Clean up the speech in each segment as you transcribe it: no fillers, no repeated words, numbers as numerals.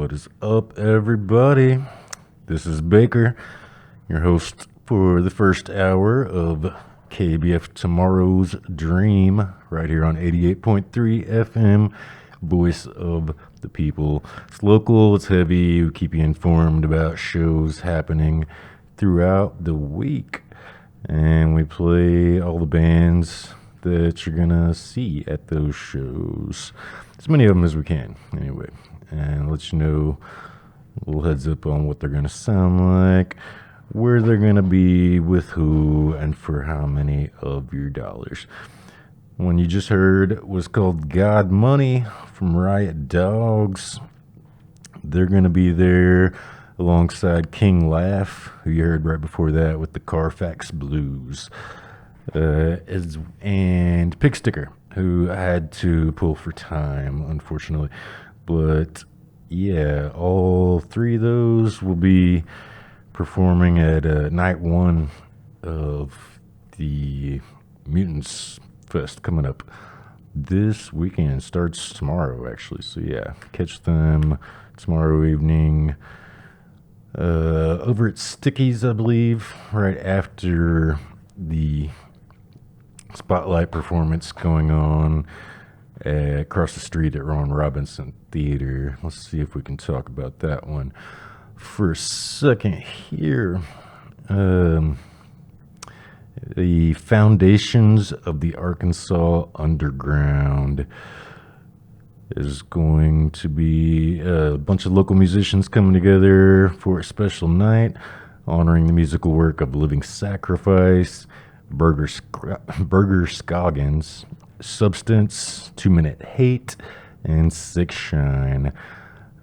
What is up, everybody? This is Baker, your host for the first hour of KBF Tomorrow's Dream, right here on 88.3 FM, voice of the people. It's local, it's heavy, we keep you informed about shows happening throughout the week, and we play all the bands that you're gonna see at those shows. As many of them as we can, anyway, and let you know a little heads up on what they're gonna sound like, where they're gonna be, with who, and for how many of your dollars. One you just heard was called God Money from Riot Dogs. They're gonna be there alongside King Laugh, who you heard right before that with the Carfax Blues. And Pig Sticker, who I had to pull for time, unfortunately. But yeah, all three of those will be performing at night one of the Mutants Fest coming up this weekend. Starts tomorrow, actually. So yeah, catch them tomorrow evening over at Sticky's, I believe, right after the spotlight performance going on across the street at Ron Robinson Theater. Let's see if we can talk about that one for a second here. The Foundations of the Arkansas Underground is going to be a bunch of local musicians coming together for a special night honoring the musical work of Living Sacrifice, Burger Scoggins, Substance, 2 Minute Hate, and Six Shine,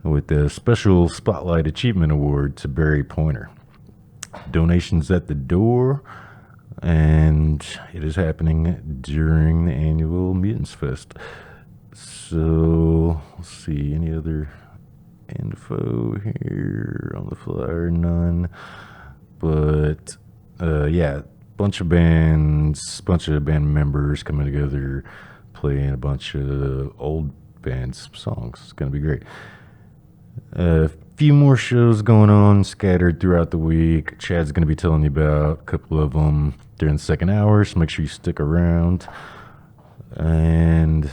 with a special Spotlight Achievement Award to Barry Pointer. Donations at the door, and it is happening during the annual Mutants Fest. So, let's see, any other info here on the flyer? None. But, yeah, bunch of band members coming together, playing a bunch of old bands songs. It's gonna be great. A few more shows going on scattered throughout the week. Chad's gonna be telling you about a couple of them during the second hour, so make sure you stick around. And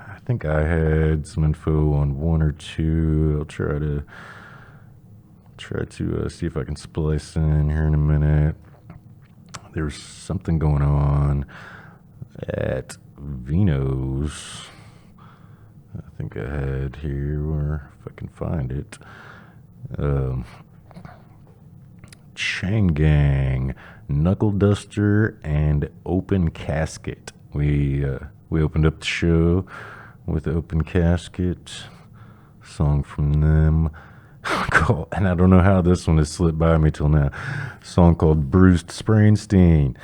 I think I had some info on one or two. I'll try to see if I can splice in here in a minute. There's something going on at Vino's. I think I had here, or if I can find it. Chain Gang, Knuckle Duster, and Open Casket. We opened up the show with Open Casket, song from them. And I don't know how this one has slipped by me till now. A song called Bruised Springsteen.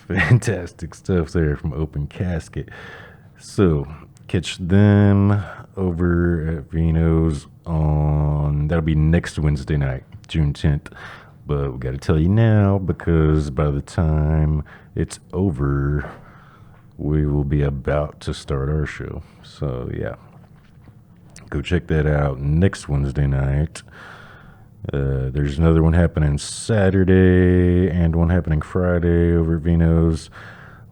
Fantastic stuff there from Open Casket. So catch them over at Vino's that'll be next Wednesday night, June 10th. But we got to tell you now, because by the time it's over, we will be about to start our show. So yeah, go check that out next Wednesday night. There's another one happening Saturday and one happening Friday over at Vino's.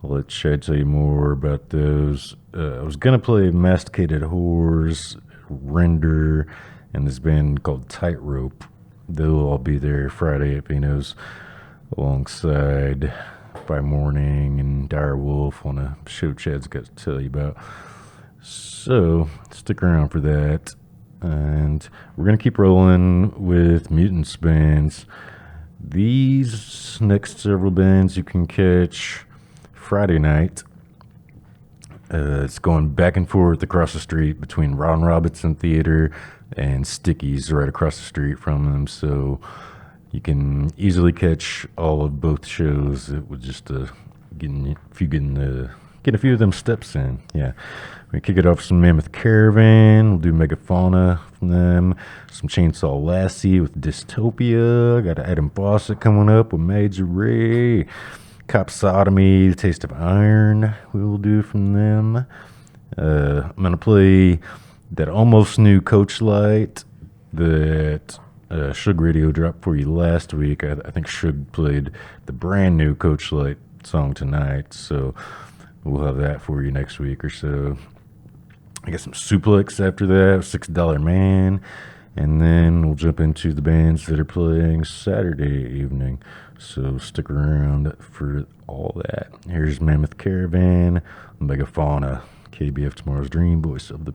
I'll let Chad tell you more about those. I was going to play Masticated Whores, Render, and this band called Tightrope. They'll all be there Friday at Vino's alongside By Morning and Dire Wolf on a show Chad's got to tell you about. So stick around for that. And we're going to keep rolling with Mutants bands. These next several bands you can catch Friday night. It's going back and forth across the street between Ron Robinson Theater and Sticky's right across the street from them. So you can easily catch all of both shows with just getting a few of them steps in. Yeah. We kick it off with some Mammoth Caravan. We'll do Megafauna from them. Some Chainsaw Lassie with Dystopia. Got Adam Fawcett coming up with Major Ray. Cop Sodomy, The Taste of Iron, we will do from them. I'm going to play that almost new Coach Light that Shug Radio dropped for you last week. I think Shug played the brand new Coach Light song tonight, so we'll have that for you next week or so. I got some Suplex after that, $6 Man, and then we'll jump into the bands that are playing Saturday evening. So stick around for all that. Here's Mammoth Caravan, Megafauna, KBF Tomorrow's Dream, Voice of the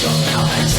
You'll know the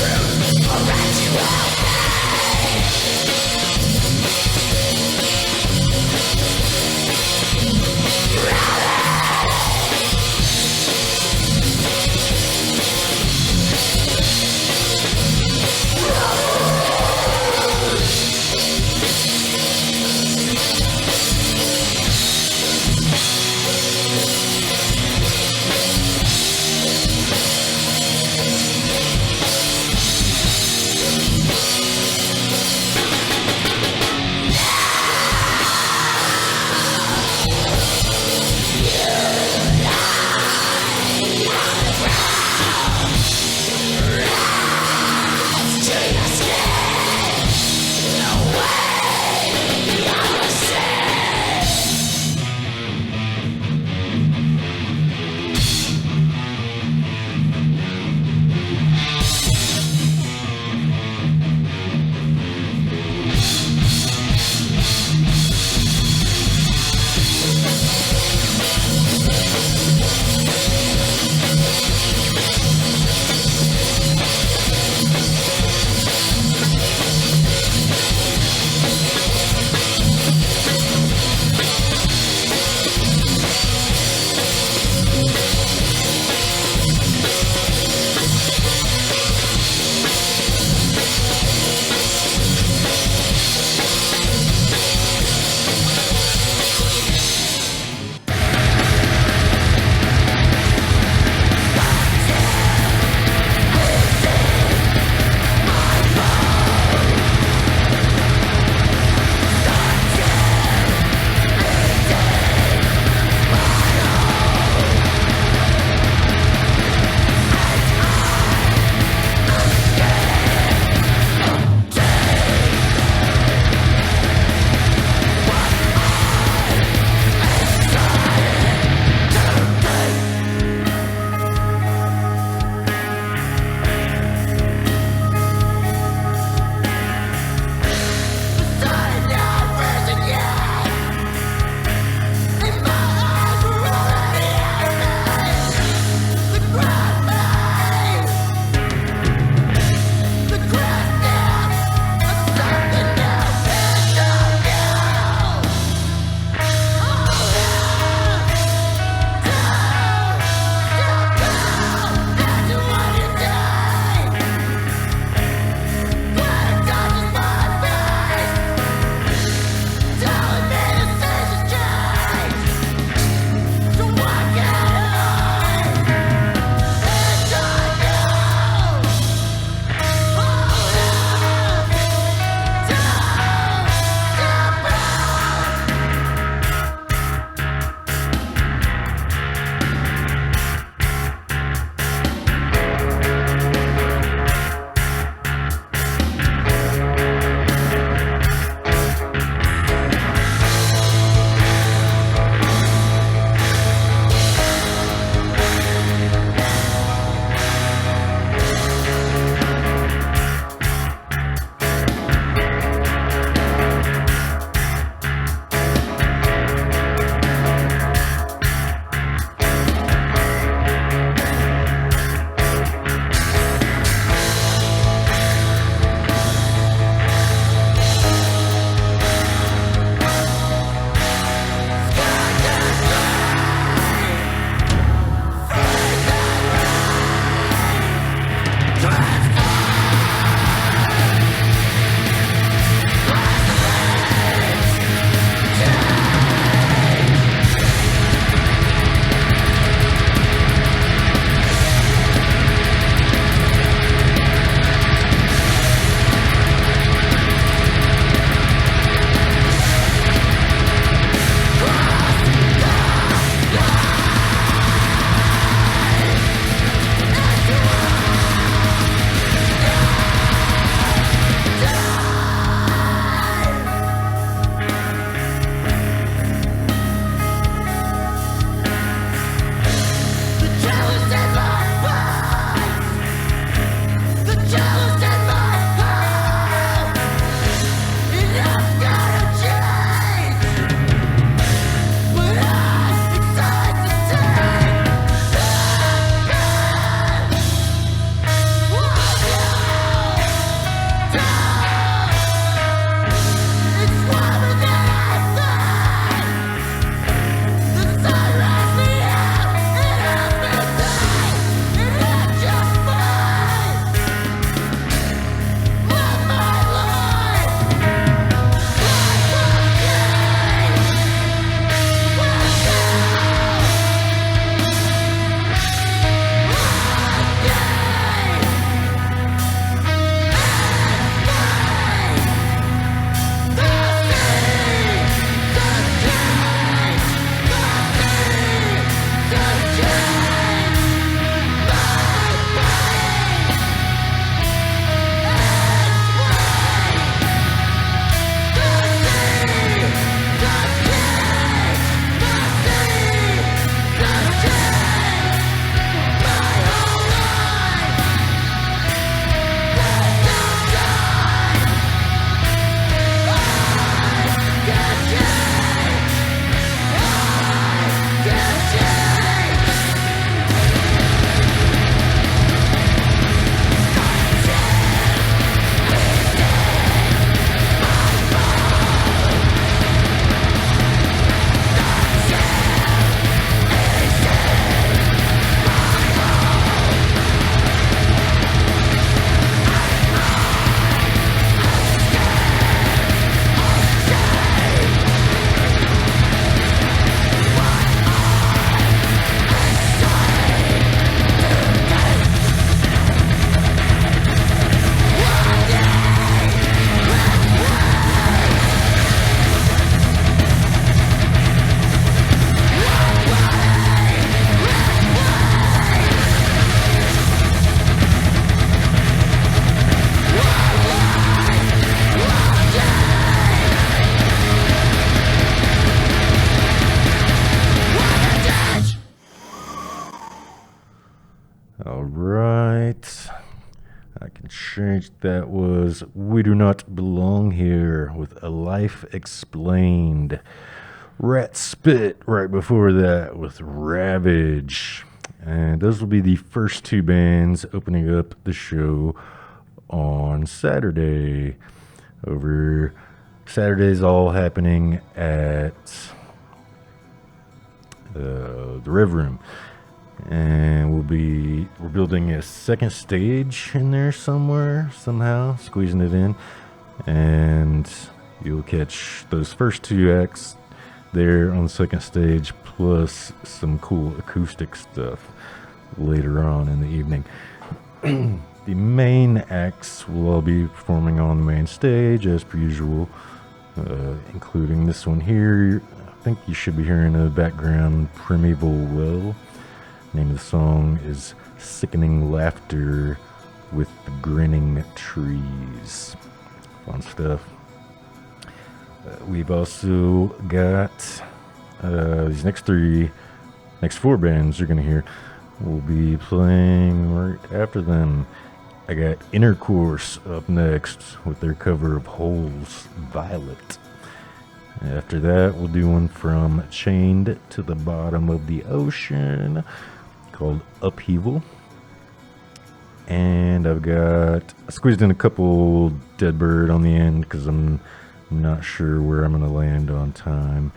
can change. That was We Do Not Belong Here with A Life Explained. Rat Spit right before that with Ravage. And those will be the first two bands opening up the show on Saturday. Over Saturday's all happening at the Rev Room. And we're building a second stage in there somewhere, somehow, squeezing it in. And you'll catch those first two acts there on the second stage, plus some cool acoustic stuff later on in the evening. The main acts will all be performing on the main stage as per usual, including this one here. I think you should be hearing in the background Primeval Well. The name of the song is Sickening Laughter with the Grinning Trees. Fun stuff. We've also got these next four bands you're going to hear will be playing right after them. I got Intercourse up next with their cover of Hole's Violet. After that, we'll do one from Chained to the Bottom of the Ocean called Upheaval. And I squeezed in a couple Deadbird on the end because I'm not sure where I'm going to land on time.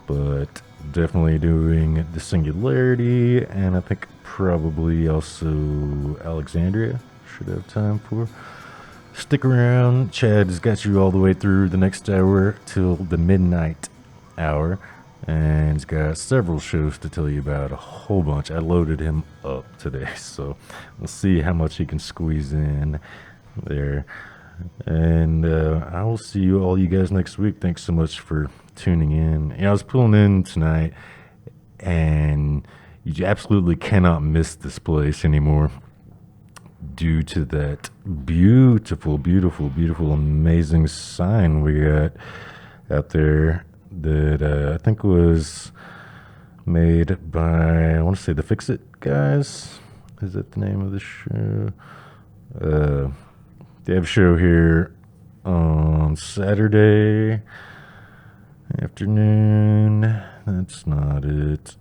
But definitely doing The Singularity, and I think probably also Alexandria should have time for. Stick around. Chad has got you all the way through the next hour till the midnight hour, and he's got several shows to tell you about, a whole bunch. I loaded him up today, so we'll see how much he can squeeze in there. And I will see all you guys next week. Thanks so much for tuning in. I was pulling in tonight, and you absolutely cannot miss this place anymore due to that beautiful, amazing sign we got out there that I think was made by, I want to say, the Fix It guys. Is that the name of the show? They have a show here on Saturday afternoon. That's not it.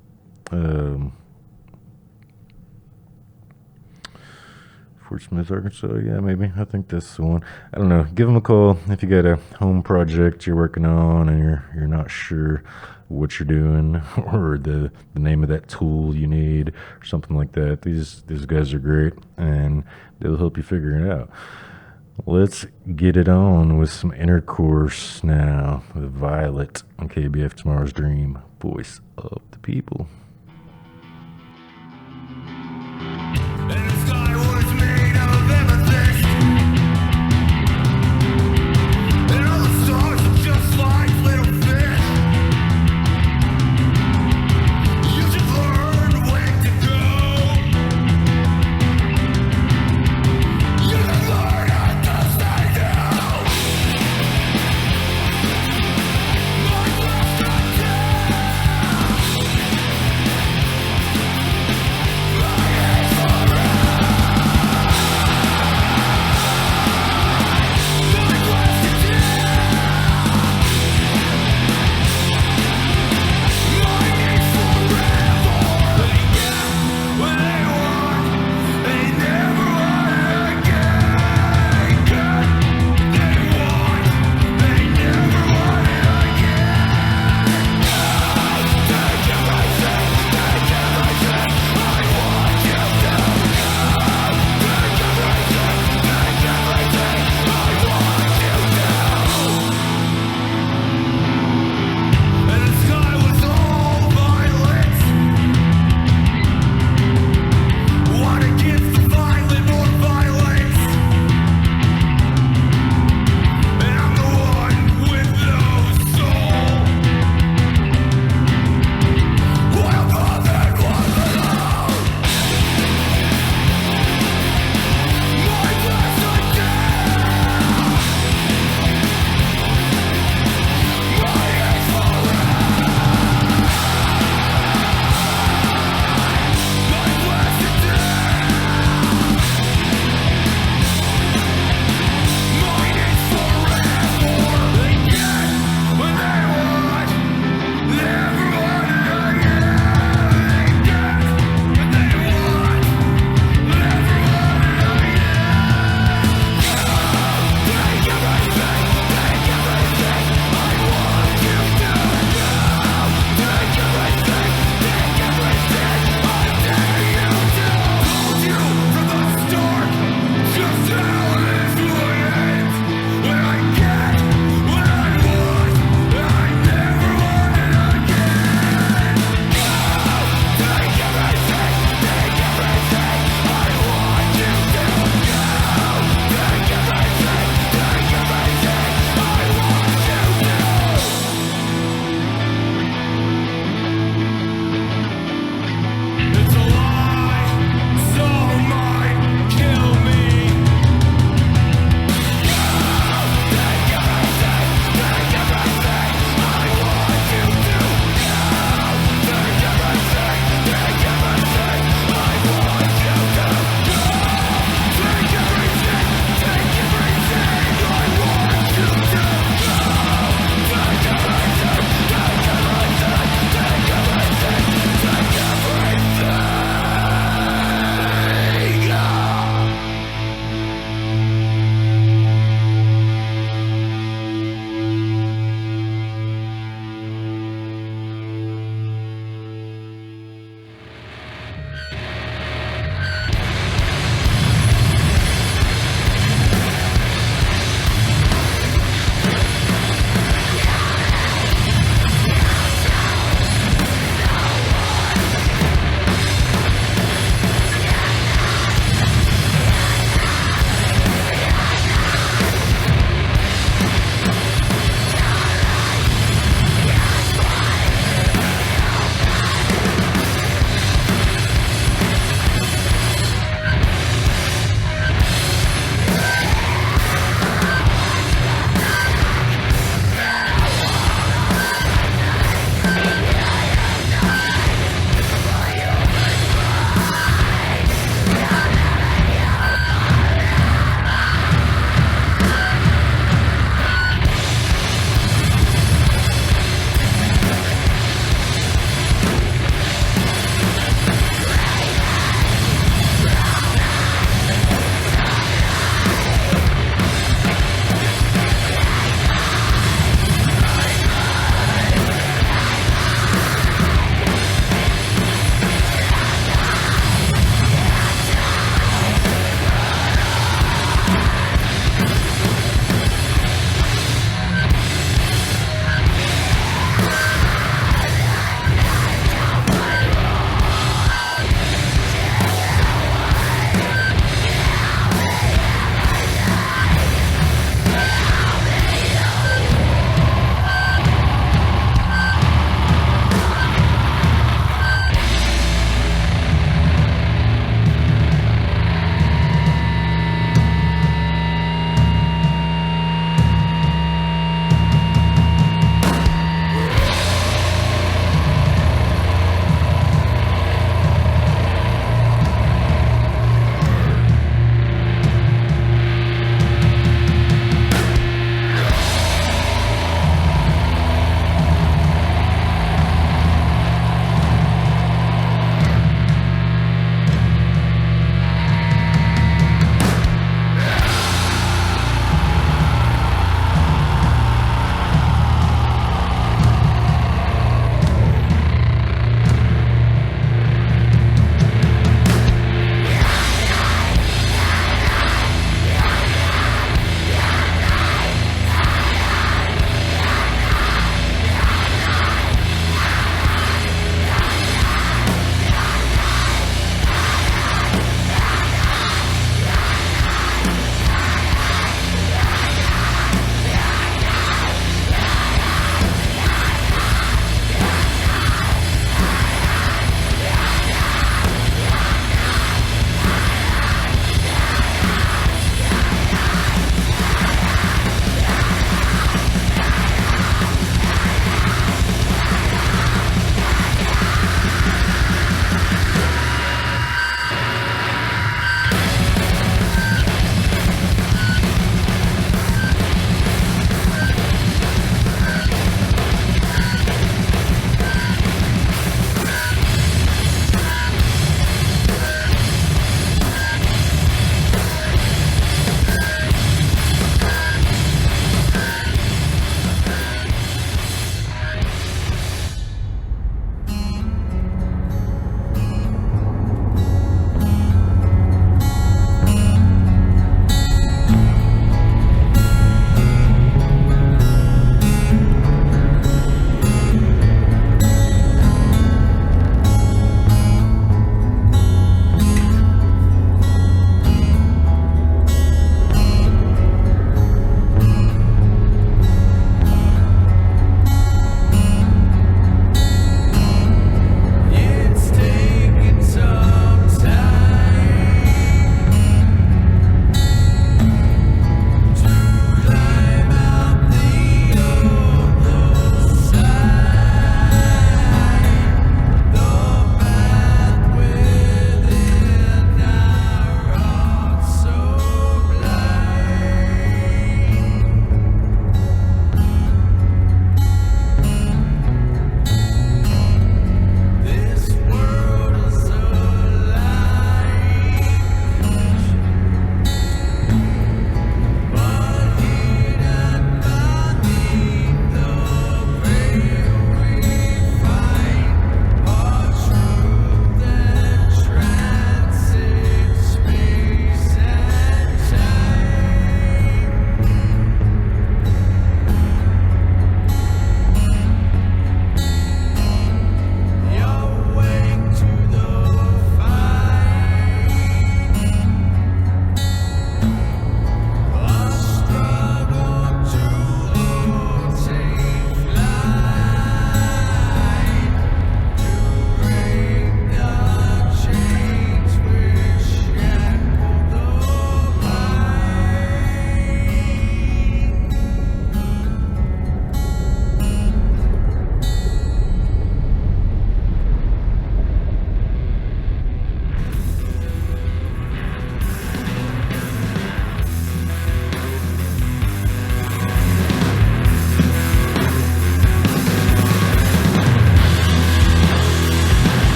Fort Smith, Arkansas. Yeah, maybe. I think that's the one. I don't know. Give them a call if you got a home project you're working on and you're not sure what you're doing or the name of that tool you need or something like that. These guys are great and they'll help you figure it out. Let's get it on with some Intercourse now with Violet on KBF Tomorrow's Dream, voice of the people.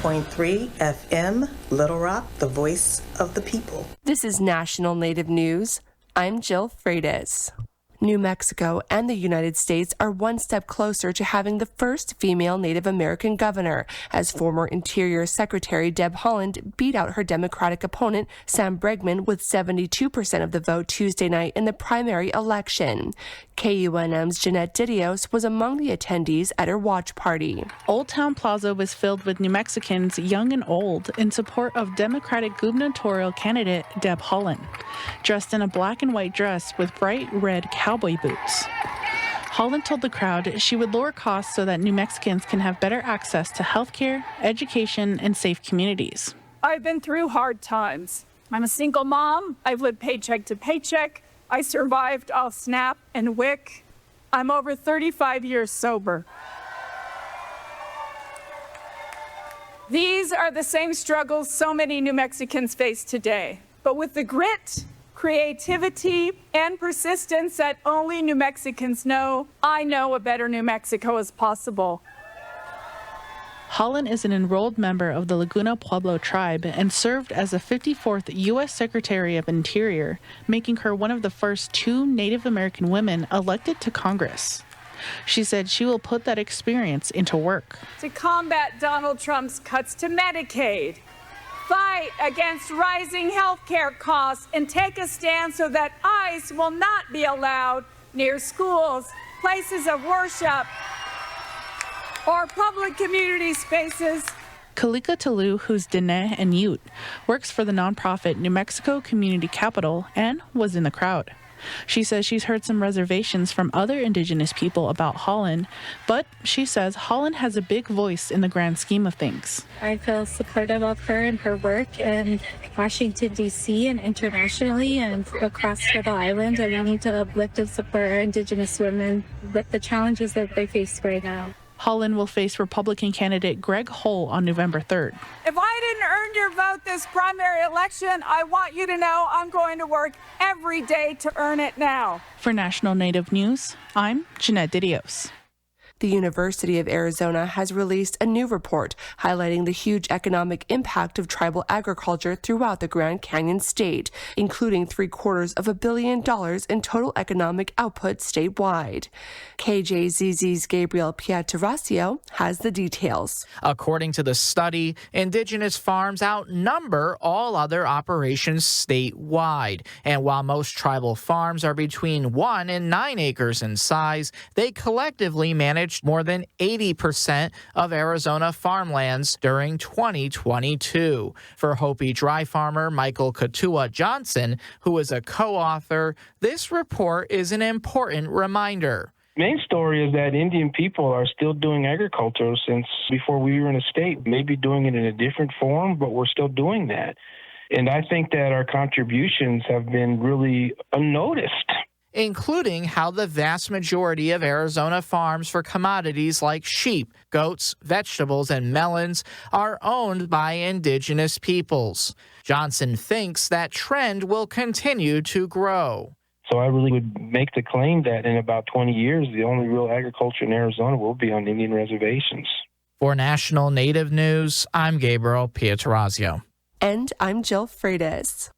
90.3 FM, Little Rock, the voice of the people. This is National Native News. I'm Jill Freitas. New Mexico and the United States are one step closer to having the first female Native American governor, as former Interior Secretary Deb Haaland beat out her Democratic opponent Sam Bregman with 72% of the vote Tuesday night in the primary election. KUNM's Jeanette Didios was among the attendees at her watch party. Old Town Plaza was filled with New Mexicans, young and old, in support of Democratic gubernatorial candidate Deb Haaland, dressed in a black and white dress with bright red cowboy boots. Haaland told the crowd she would lower costs so that New Mexicans can have better access to healthcare, education, and safe communities. I've been through hard times. I'm a single mom. I've lived paycheck to paycheck. I survived off SNAP and WIC. I'm over 35 years sober. These are the same struggles so many New Mexicans face today, but with the grit, creativity, and persistence that only New Mexicans know, I know a better New Mexico is possible. Haaland is an enrolled member of the Laguna Pueblo tribe and served as the 54th U.S. Secretary of Interior, making her one of the first 2 Native American women elected to Congress. She said she will put that experience into work. To combat Donald Trump's cuts to Medicaid, fight against rising health care costs, and take a stand so that ICE will not be allowed near schools, places of worship, or public community spaces. Kalika Tulu, who's Diné and Ute, works for the nonprofit New Mexico Community Capital and was in the crowd. She says she's heard some reservations from other Indigenous people about Haaland, but she says Haaland has a big voice in the grand scheme of things. I feel supportive of her and her work in Washington, D.C. and internationally and across the island. And we need to uplift and support our Indigenous women with the challenges that they face right now. Haaland will face Republican candidate Greg Hull on November 3rd. If I didn't earn your vote this primary election, I want you to know I'm going to work every day to earn it now. For National Native News, I'm Jeanette Didios. The University of Arizona has released a new report highlighting the huge economic impact of tribal agriculture throughout the Grand Canyon state, including $750 million in total economic output statewide. KJZZ's Gabriel Pietrasio has the details. According to the study, indigenous farms outnumber all other operations statewide. And while most tribal farms are between 1 and 9 acres in size, they collectively manage more than 80% of Arizona farmlands during 2022. For Hopi dry farmer Michael Katua Johnson, who is a co-author, this report is an important reminder. Main story is that Indian people are still doing agriculture since before we were in a state, maybe doing it in a different form, but we're still doing that. And I think that our contributions have been really unnoticed, including how the vast majority of Arizona farms for commodities like sheep, goats, vegetables, and melons are owned by indigenous peoples. Johnson thinks that trend will continue to grow. So I really would make the claim that in about 20 years, the only real agriculture in Arizona will be on Indian reservations. For National Native News, I'm Gabriel Pietrasio. And I'm Jill Freitas.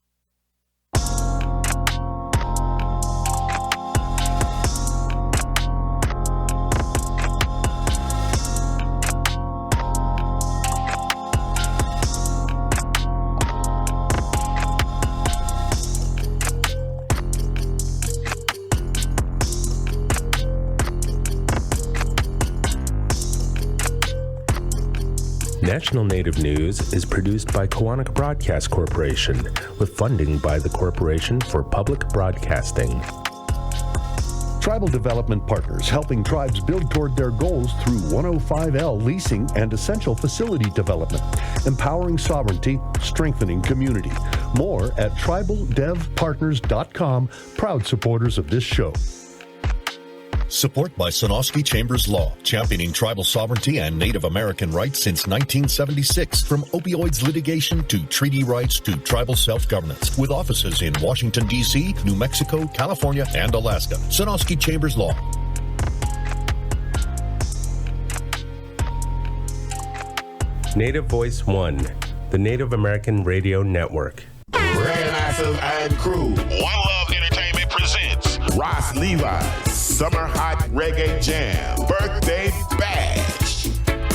National Native News is produced by Koahnic Broadcast Corporation with funding by the Corporation for Public Broadcasting. Tribal Development Partners, helping tribes build toward their goals through 105L leasing and essential facility development, empowering sovereignty, strengthening community. More at tribaldevpartners.com, proud supporters of this show. Support by Sonosky Chambers Law, championing tribal sovereignty and Native American rights since 1976. From opioids litigation to treaty rights to tribal self-governance. With offices in Washington, D.C., New Mexico, California, and Alaska. Sonosky Chambers Law. Native Voice One, the Native American Radio Network. Grandmasters and crew. One Love Entertainment presents Ross Levi's Summer Hot Reggae Jam Birthday Bash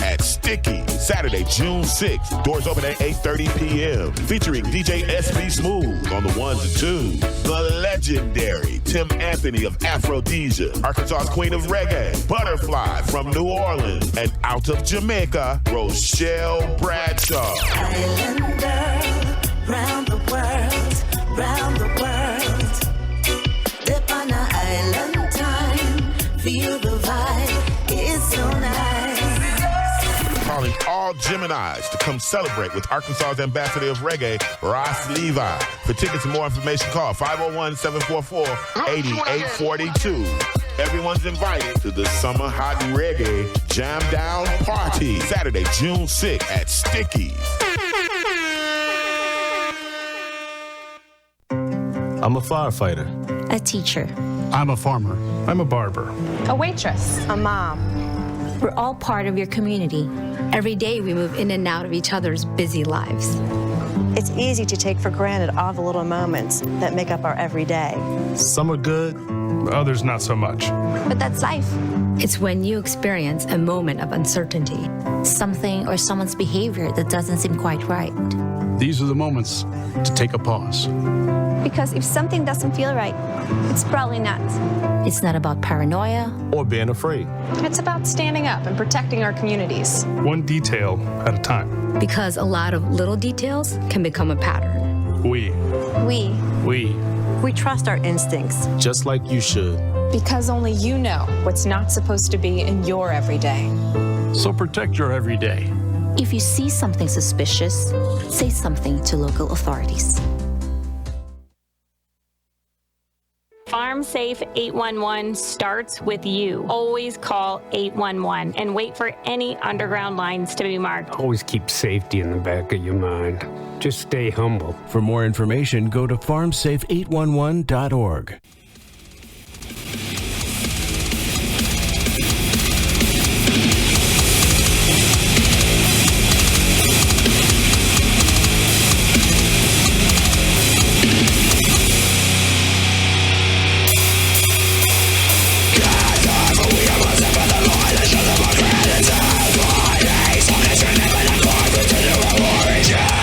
at Sticky, Saturday, June 6th. Doors open at 8:30 p.m. Featuring DJ SB Smooth on the ones and twos. The legendary Tim Anthony of Aphrodisia, Arkansas's Queen of Reggae, Butterfly from New Orleans, and out of Jamaica, Rochelle Bradshaw. Island girl, round the world, round the world. Dip on an island time, feel the vibe, it's so nice. Calling all Geminis to come celebrate with Arkansas's ambassador of reggae, Ross Levi. For tickets and more information, call 501-744-8842. Everyone's invited to the Summer Hot Reggae Jam Down Party, Saturday, June 6th at Sticky's. I'm a firefighter. A teacher. I'm a farmer. I'm a barber. A waitress. A mom. We're all part of your community. Every day we move in and out of each other's busy lives. It's easy to take for granted all the little moments that make up our everyday. Some are good, others not so much. But that's life. It's when you experience a moment of uncertainty. Something or someone's behavior that doesn't seem quite right. These are the moments to take a pause. Because if something doesn't feel right, it's probably not. It's not about paranoia or being afraid. It's about standing up and protecting our communities. One detail at a time. Because a lot of little details can become a pattern. We trust our instincts. Just like you should. Because only you know what's not supposed to be in your everyday. So protect your everyday. If you see something suspicious, say something to local authorities. Farm Safe 811 starts with you. Always call 811 and wait for any underground lines to be marked. Always keep safety in the back of your mind. Just stay humble. For more information, go to farmsafe811.org. Yes!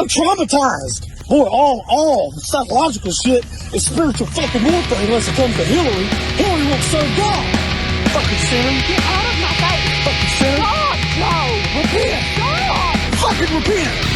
I'm traumatized. Boy, all psychological shit is spiritual fucking warfare unless it comes to Hillary. Hillary won't serve God. Fucking sinner. Get out of my face. Fucking sinner. God, no. Repent. God. Fucking repent.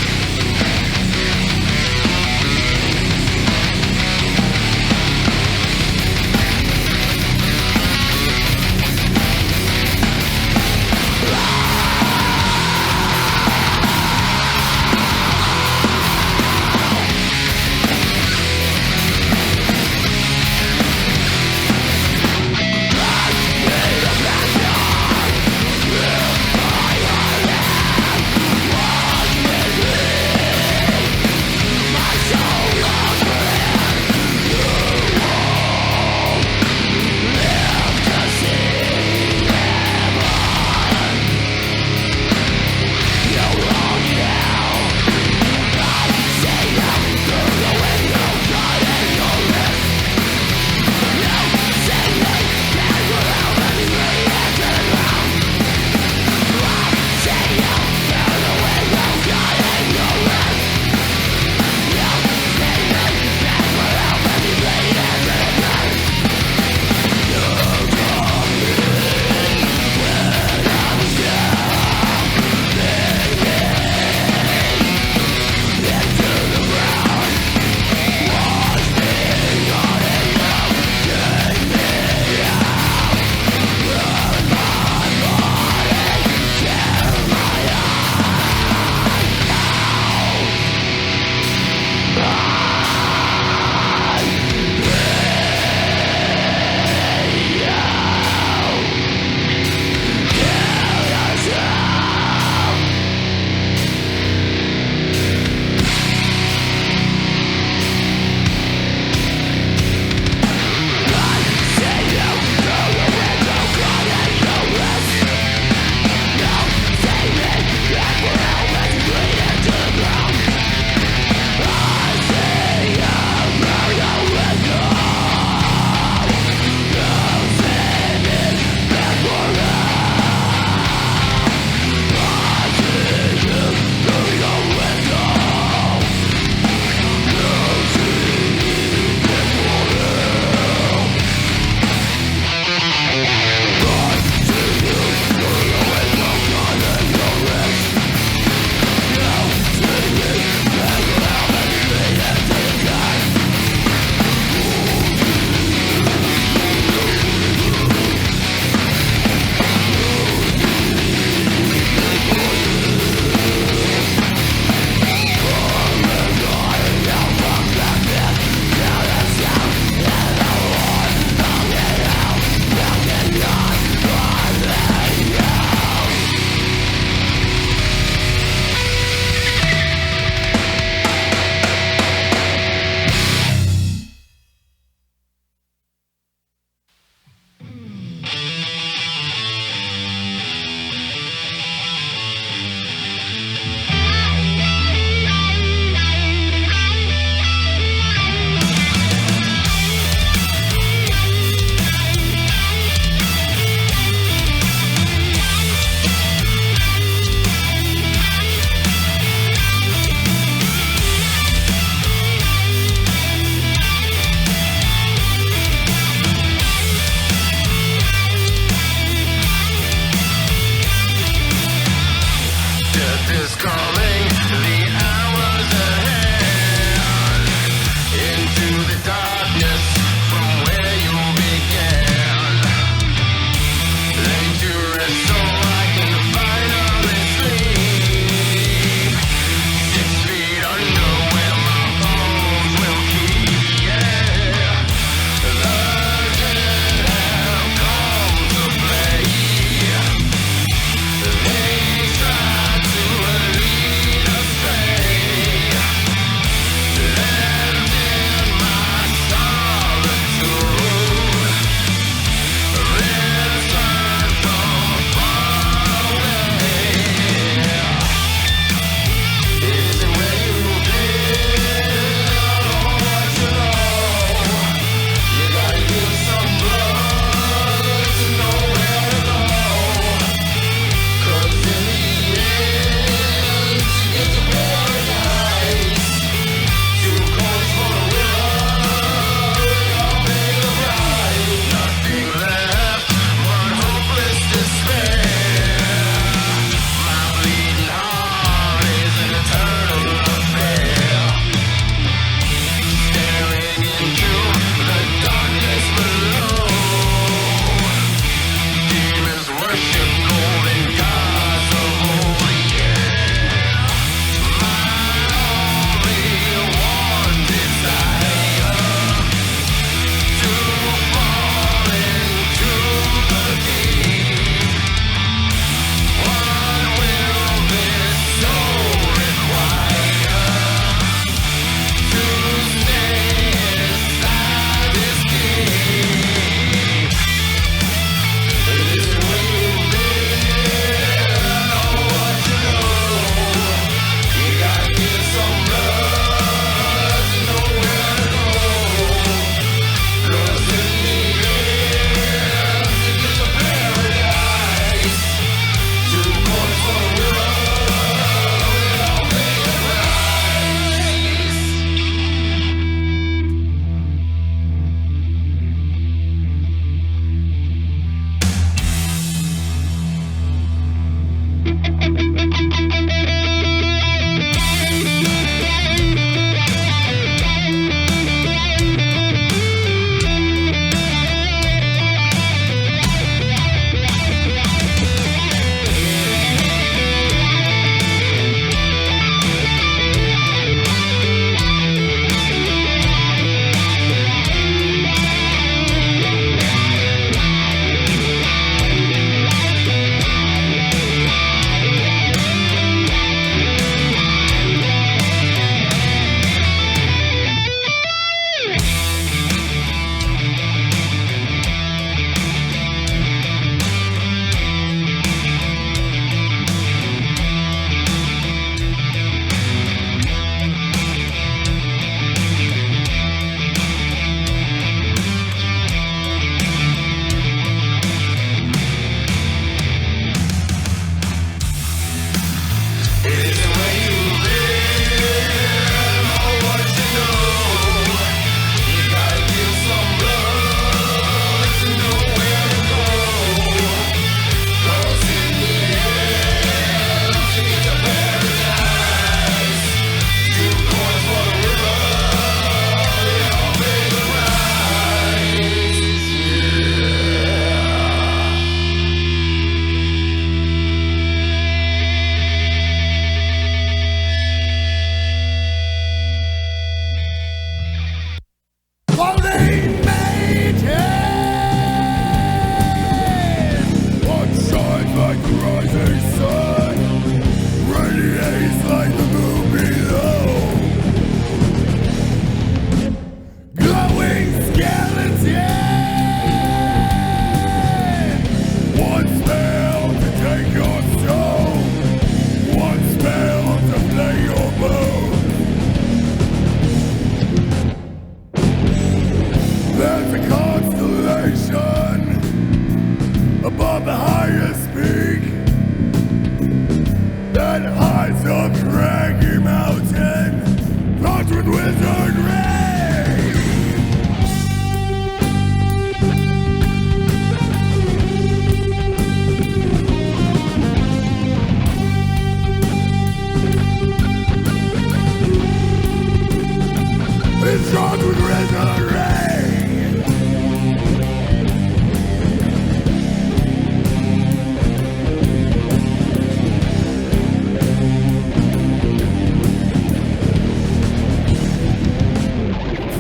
It's drunk with resurrection.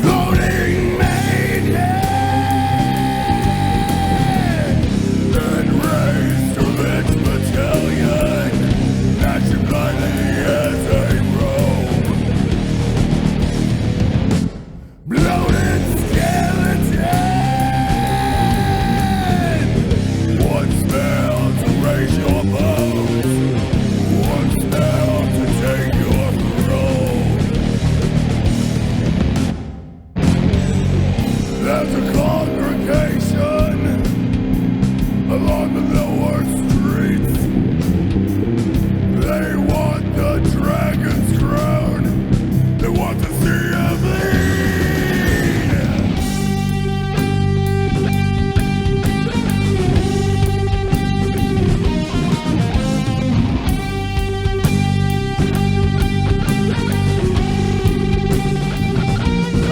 Floating maiden and raised to its battalion, matching blindly as a robe. Bloated skeleton, one smell to raise your bones, one smell to take your throne. There's a congregation along the lower streets. They want the dragon's crown. They want to see you bleed.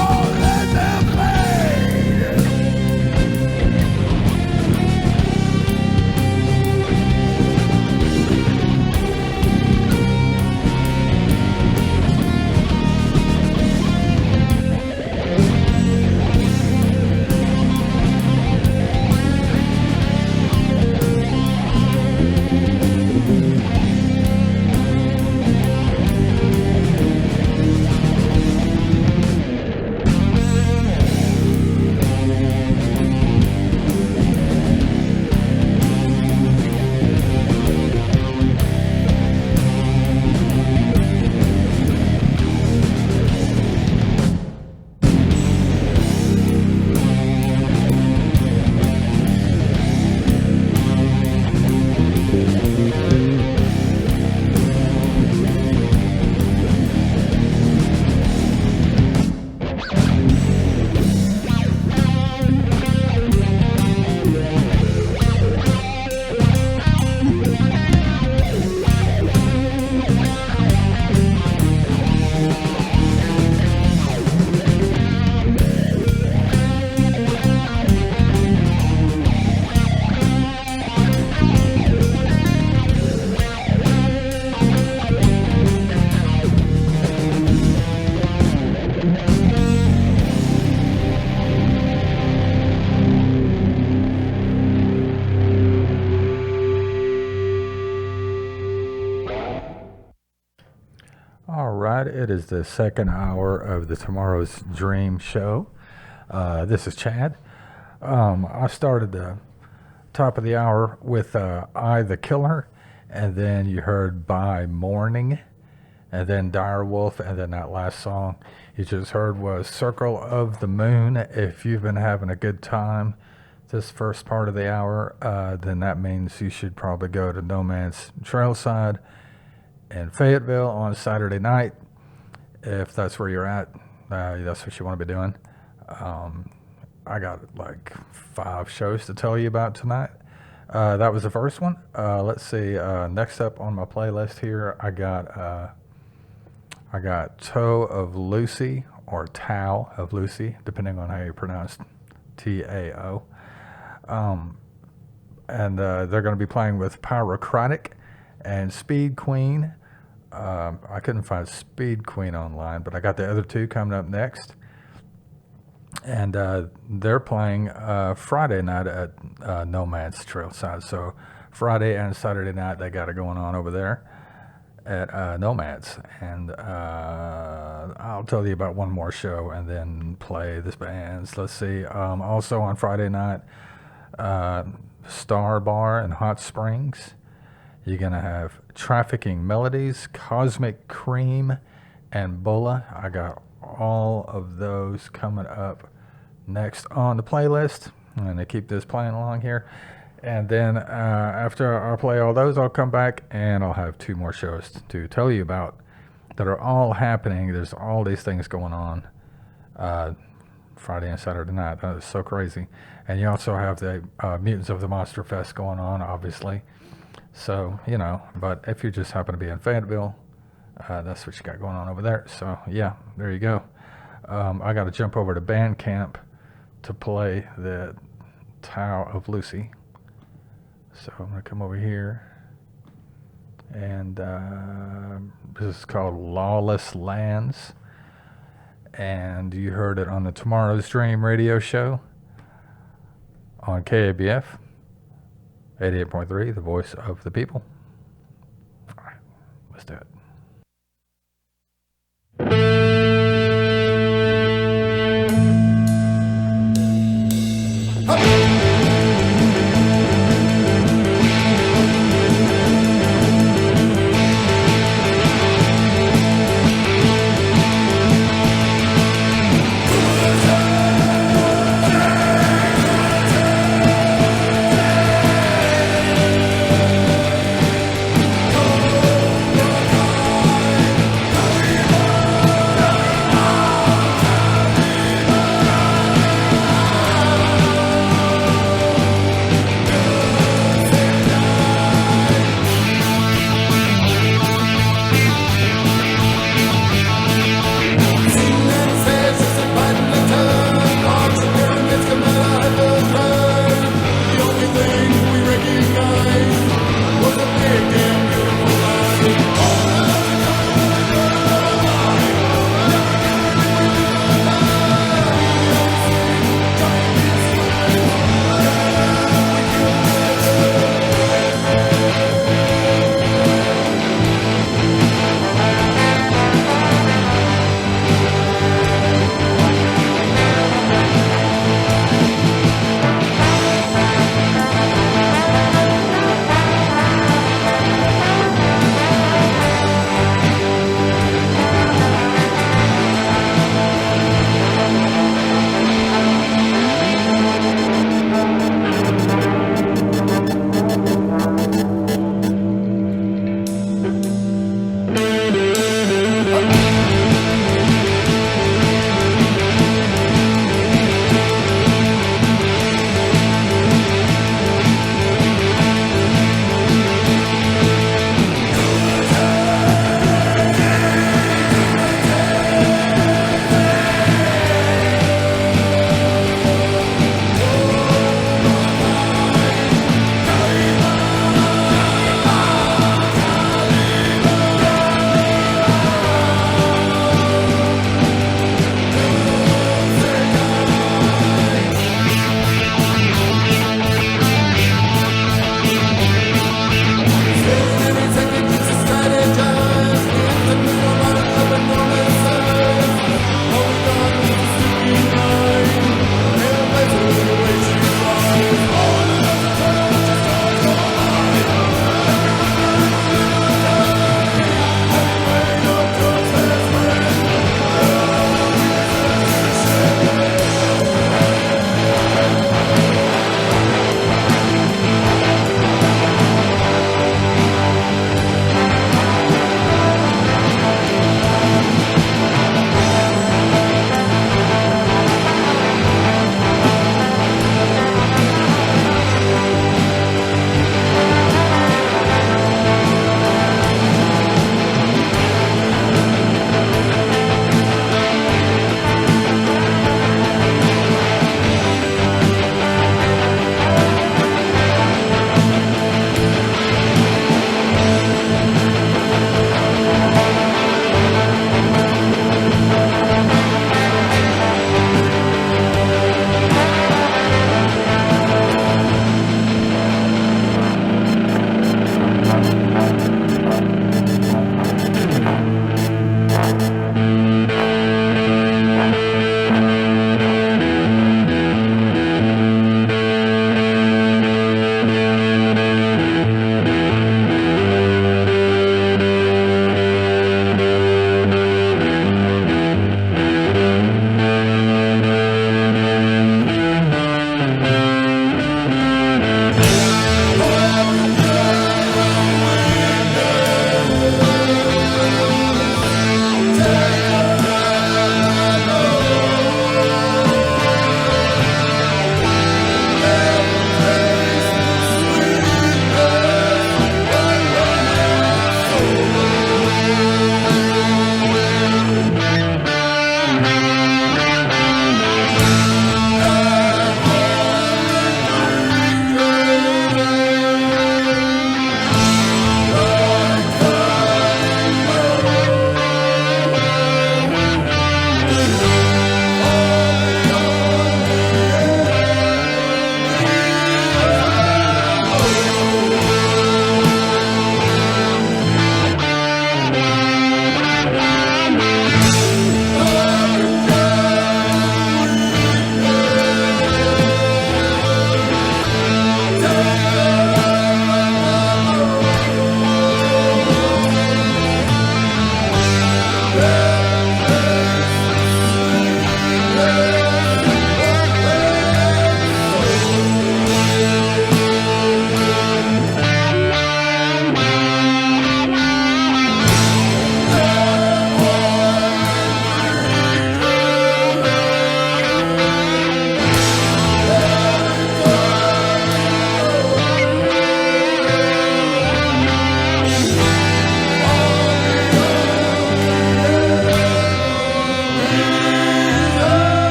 Oh, let them bleed. All right, it is the second hour of the Tomorrow's Dream show. This is Chad. I started the top of the hour with I the Killer, and then you heard By Morning, and then Dire Wolf, and then that last song you just heard was Circle of the Moon. If you've been having a good time this first part of the hour, then that means you should probably go to No Man's Trailside in Fayetteville on Saturday night. If that's where you're at, that's what you want to be doing. I got like 5 shows to tell you about tonight. That was the first one. Let's see. Next up on my playlist here, I got Toe of Lucy, or Tao of Lucy, depending on how you pronounce T-A-O. And they're going to be playing with Pyrocratic and Speed Queen. I couldn't find Speed Queen online, but I got the other 2 coming up next. And they're playing Friday night at No Man's Trailside. So Friday and Saturday night, they got it going on over there at No Man's. And I'll tell you about one more show and then play this band's. Let's see. Also on Friday night, Star Bar in Hot Springs. You're going to have Trafficking Melodies, Cosmic Cream, and Bola. I got all of those coming up next on the playlist. I'm going to keep this playing along here. And then after I play all those, I'll come back and I'll have 2 more shows to tell you about that are all happening. There's all these things going on Friday and Saturday night. That is so crazy. And you also have the Mutants of the Monster Fest going on, obviously. So, you know, but if you just happen to be in Fayetteville, that's what you got going on over there. So, yeah, there you go. I got to jump over to Bandcamp to play the Tao of Lucy. So I'm going to come over here. And this is called Lawless Lands. And you heard it on the Tomorrow's Dream radio show on KABF 88.3, the voice of the people. All right, let's do it. Go,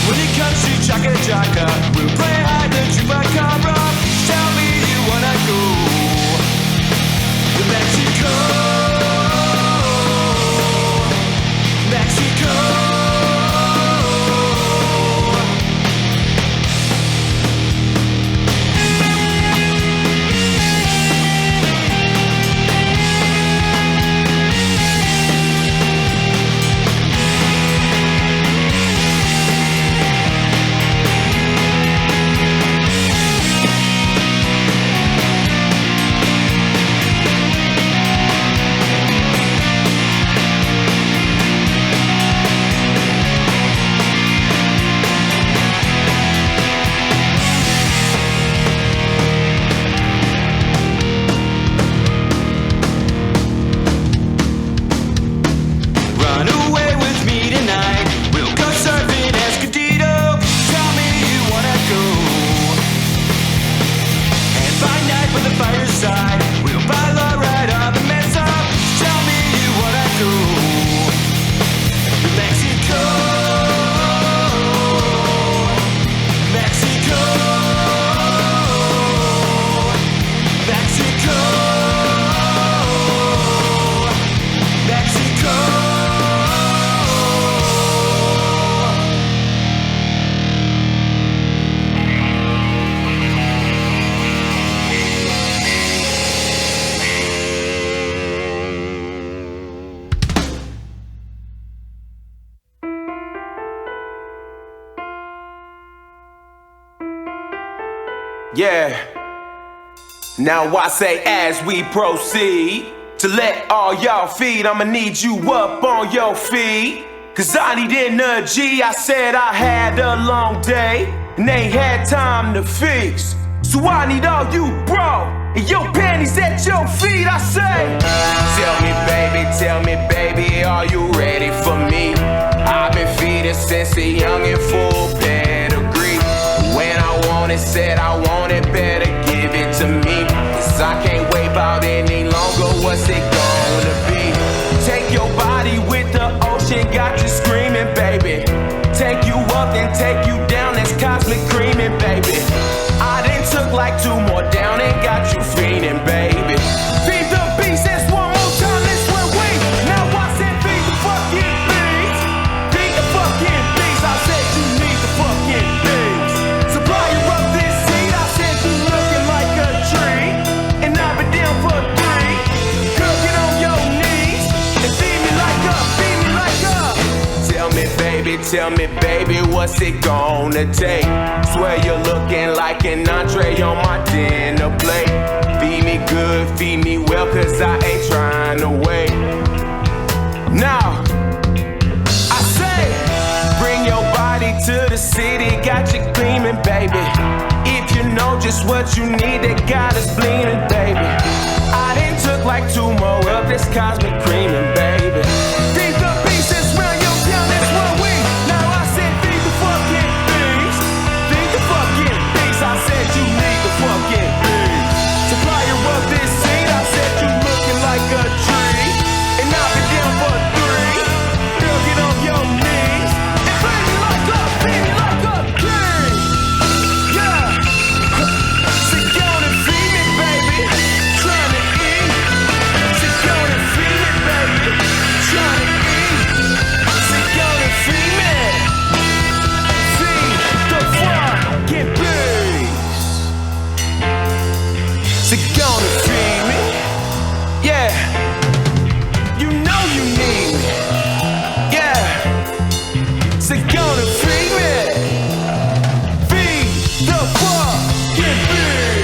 When it comes to Chaka Chaka, we'll play hide the chupacabra. Tell me you wanna go to Mexico, Mexico. Run away with me tonight. We'll go surfing Escondido. Tell me you wanna go. And by night by the fireside, we'll baila right on the mesa. Tell me you wanna go. Mexico, Mexico, Mexico, Mexico. Yeah. Now I say as we proceed to let all y'all feed, I'ma need you up on your feet. Cause I need energy. I said I had a long day and ain't had time to fix. So I need all you bro and your panties at your feet. I say, tell me baby, are you ready for me? I've been feeding since a young and full pedigree. When I want it, said I want it, better give it to me. Cause I can't wait out any longer, what's it gonna be? Take your body with the ocean, got you screaming, baby. Take you up, then take you down, that's cosmic creaming, baby. I done took like 2 more down and got you feeding, baby. Feed the beast, that's one more time, that's where we. Now I said feed the fucking beast. Feed the fucking beast, I said you need the fucking beast. Supplier of this seed, I said you looking like a tree. And I've been down for 3. Girl, get on your knees and feed me like a, feed me like a. Tell me baby, what's it gonna take? Swear you're looking like an entree on my dinner plate. Feed me good, feed me well, cause I ain't trying to wait. Now, I say, bring your body to the city, got you gleaming, baby. If you know just what you need, they got us bleeding, baby. I done took like 2 more up, this cosmic creaming, baby. Feed the beast that's round your town, that's where we. Now I said feed the fucking beast. Feed the fucking beast, I said you need the fucking beast. Supplier of this seed, I said you looking like a tree. And I've been down for 3. Girl, get on your knees and feed me like a king. Yeah. Sit down and feed me, baby. Trying to eat. Sit down and feed me, baby. Trying to eat. Sit down and feed me. Feed the fucking beast. Sit down and feed me. Yeah. You know you need me. Yeah. Sit down and feed me. Feed the fucking beast.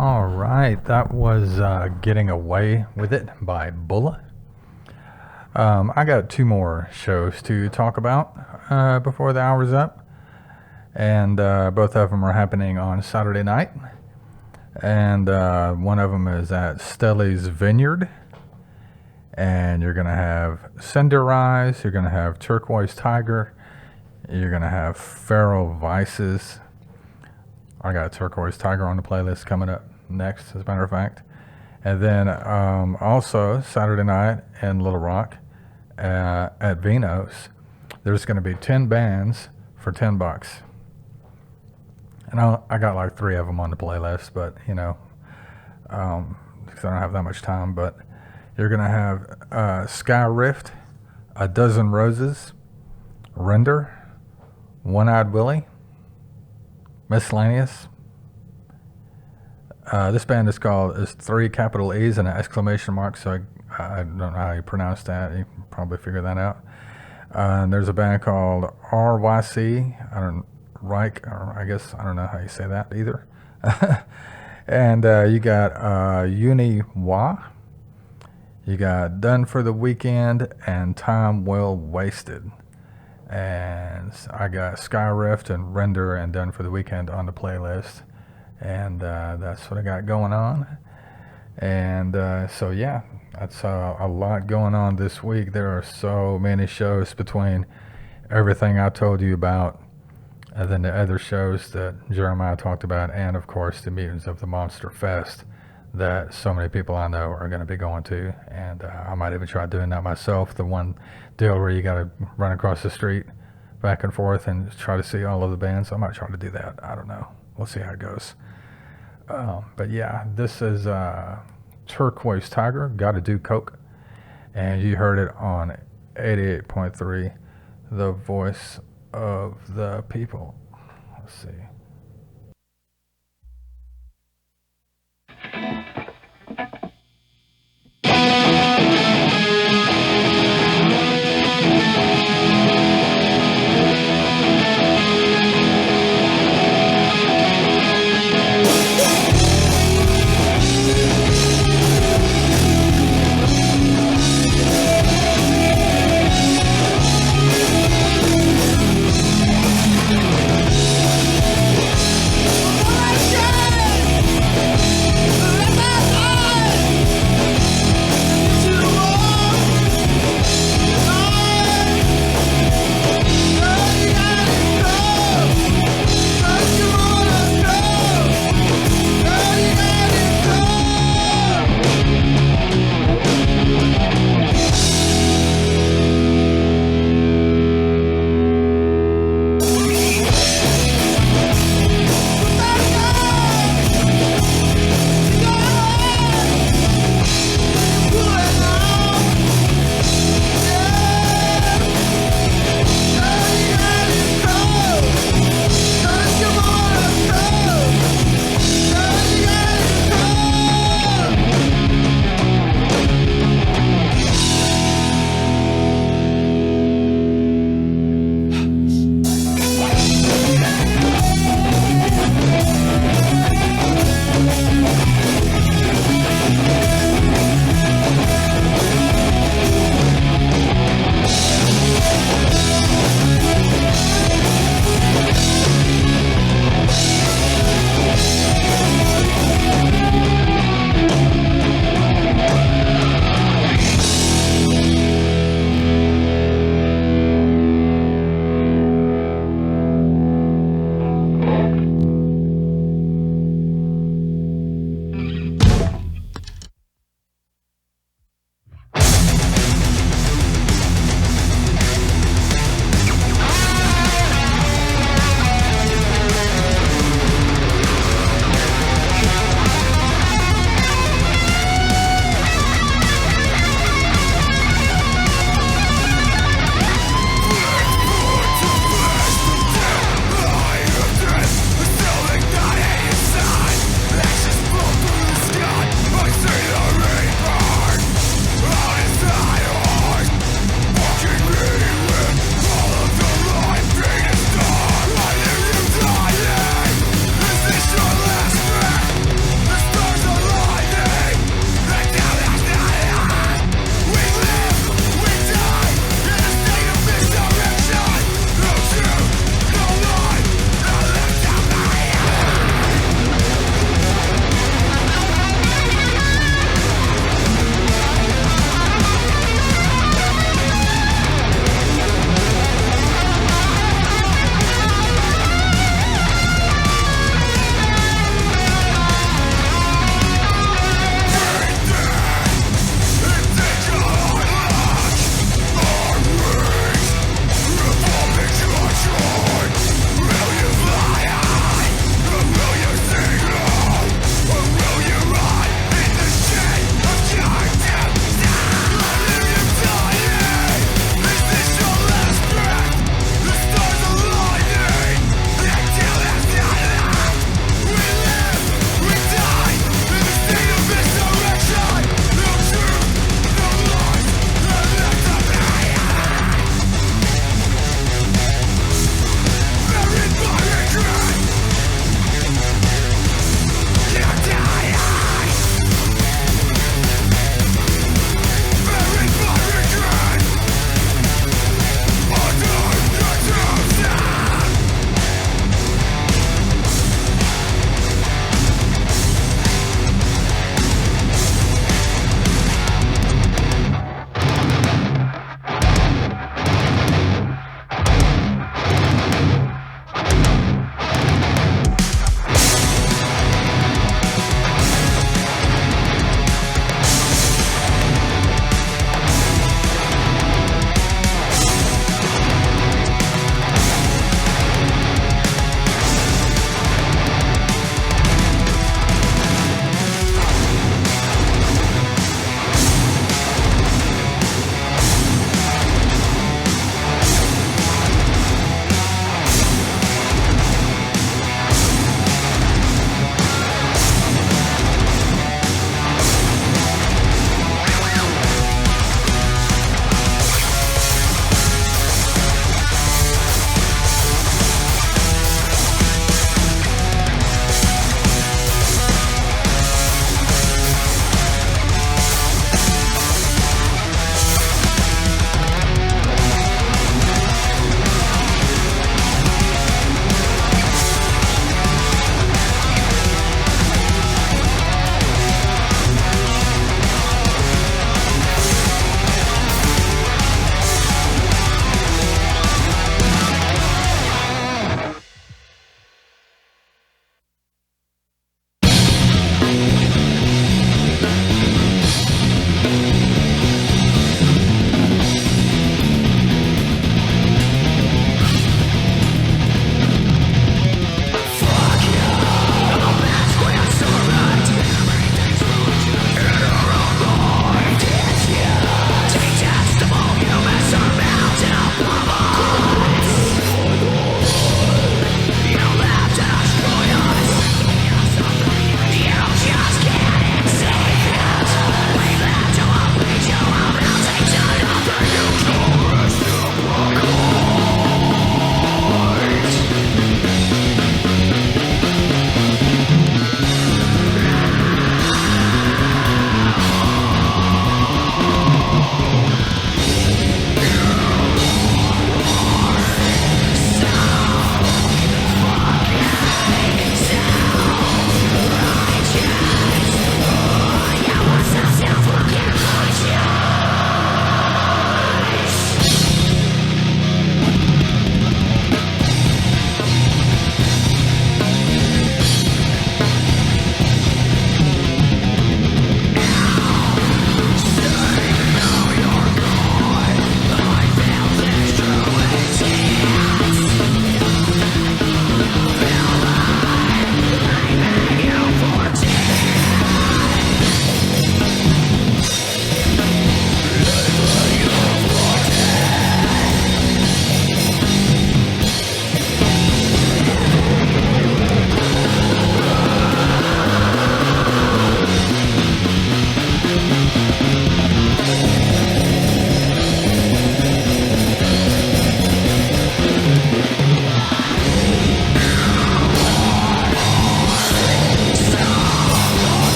All right, that was Getting Away With It by Bulla. I got 2 more shows to talk about before the hour's up. And both of them are happening on Saturday night. And one of them is at Stelly's Vineyard. And you're going to have Cinder Rise, you're going to have Turquoise Tiger, you're going to have Feral Vices. I got Turquoise Tiger on the playlist coming up next, as a matter of fact. And then also Saturday night in Little Rock at Vino's, there's going to be 10 bands for $10. And I got like 3 of them on the playlist, but you know, because I don't have that much time. But you're gonna have Sky Rift, A Dozen Roses, Render, One Eyed Willie, Miscellaneous. This band is 3 capital E's and an exclamation mark, so I don't know how you pronounce that. You can probably figure that out. And there's a band called RYC. Or I guess I don't know how you say that either. And you got Uni Wah, you got Done for the Weekend, and Time Well Wasted. And I got Sky Rift and Render and Done for the Weekend on the playlist. And that's what I got going on. And so yeah, that's a lot going on this week. There are so many shows between everything I told you about, and then the other shows that Jeremiah talked about, and of course the meetings of the Monster Fest that so many people I know are going to be going to. And I might even try doing that myself, the one deal where you got to run across the street back and forth and try to see all of the bands. I might try to do that. I don't know. We'll see how it goes. But yeah, this is Turquoise Tiger, Gotta Do Coke. And you heard it on 88.3, The Voice of the People. Let's see.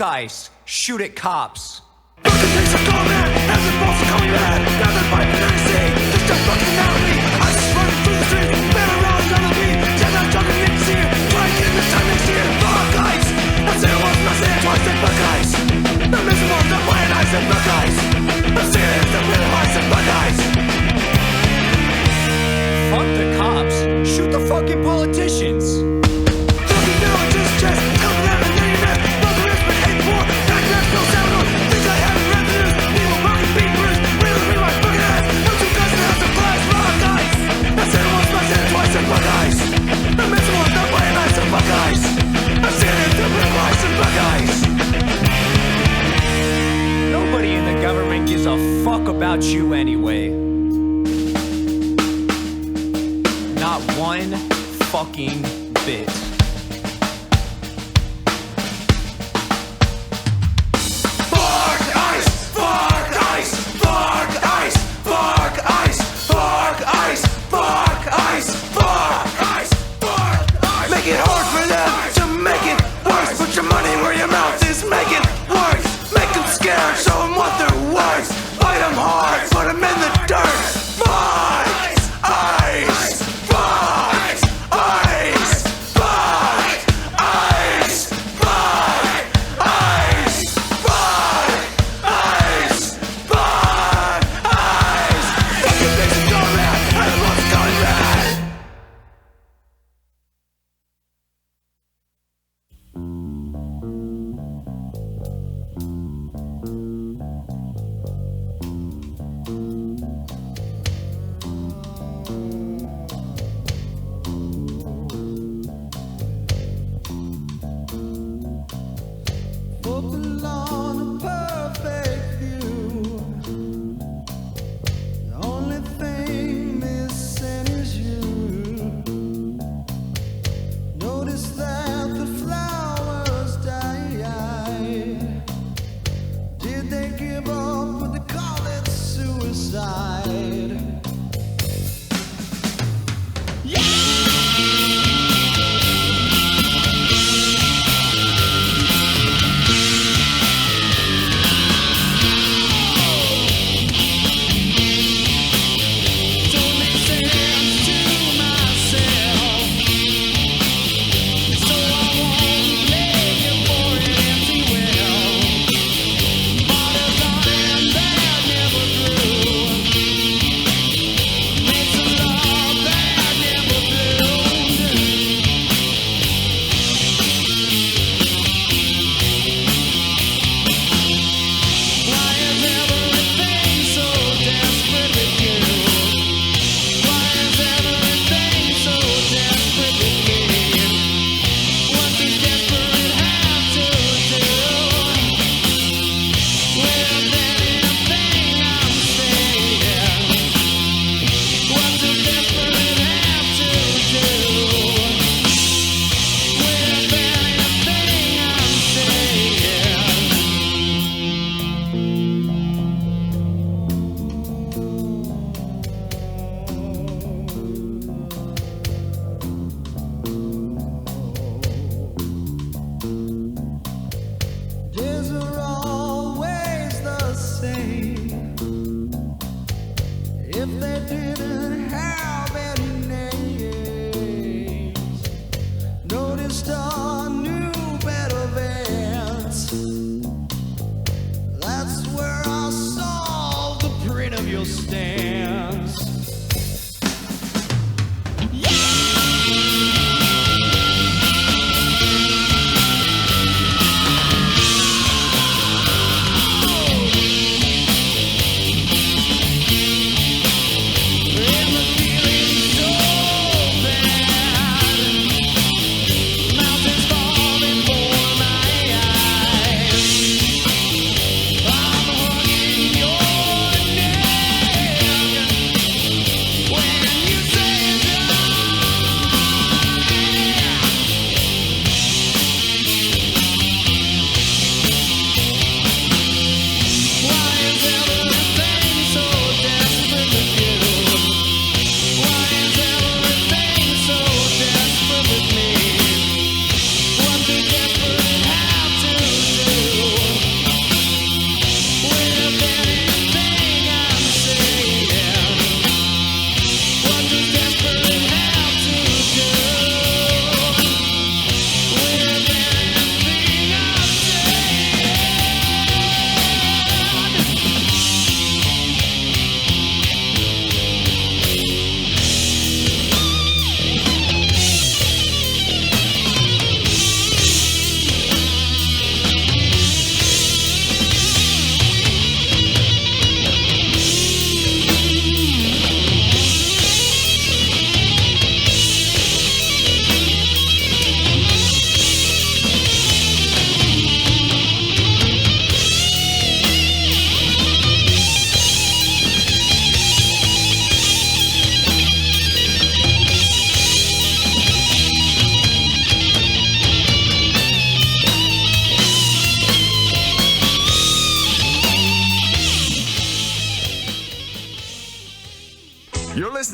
ice. Shoot at cops. Fuck the cops. Shoot the fucking politicians. Nobody in the government gives a fuck about you anyway. Not one fucking bit. Make it hard for them to make it worse. Put your money where your mouth is. Make it worse. Make them scared. Show them what they're worth. Fight them hard. Put them in the dirt. Fight. Ice. Fight. Ice. Fight.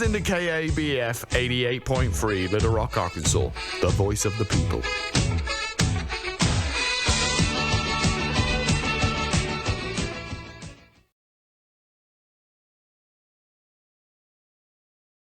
listening to KABF 88.3 Little Rock, Arkansas, the voice of the people.